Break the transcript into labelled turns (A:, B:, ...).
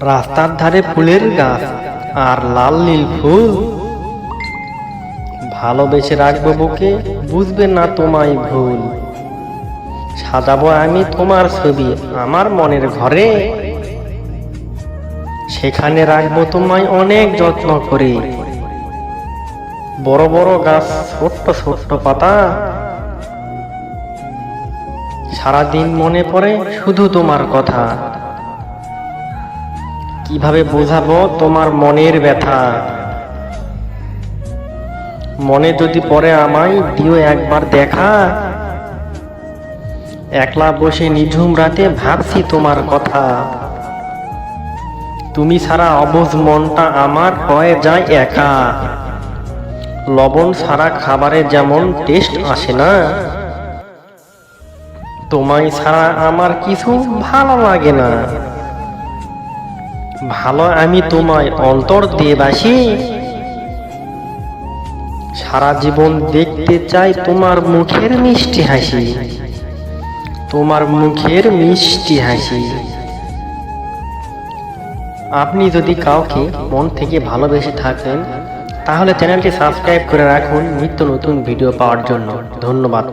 A: রাস্তার ধারে ফুলের গাছ আর লাল নীল ফুল, ভালোবেসে রাখবো বুকে, বুঝবে না তোমায় ভুল। সাজাবো আমি তোমার ছবি আমার মনের ঘরে, সেখানে রাখবো তোমায় অনেক যত্ন করে। বড় বড় গাছ, ছোট্ট ছোট্ট পাতা, সারাদিন মনে পড়ে শুধু তোমার কথা। কিভাবে বোঝাবো তোমার মনের ব্যথা, মনে যদি পড়ে আমায় দিও একবার দেখা। একলা বসে নিঝুম রাতে ভাবছি তোমার কথা, তুমি ছাড়া অবুঝ মনটা আমার হয়ে যায় একা। লবণ ছাড়া খাবারে যেমন টেস্ট আসে না, তোমায় ছাড়া আমার কিছু ভালো লাগে না। ভালো আমি তোমায় অন্তর দিয়ে বাসি, সারা জীবন দেখতে চাই তোমার মুখের মিষ্টি হাসি, তোমার মুখের মিষ্টি হাসি। আপনি যদি কাউকে মন থেকে ভালোবেসে থাকেন, তাহলে চ্যানেলটি সাবস্ক্রাইব করে রাখুন নিত্য নতুন ভিডিও পাওয়ার জন্য। ধন্যবাদ।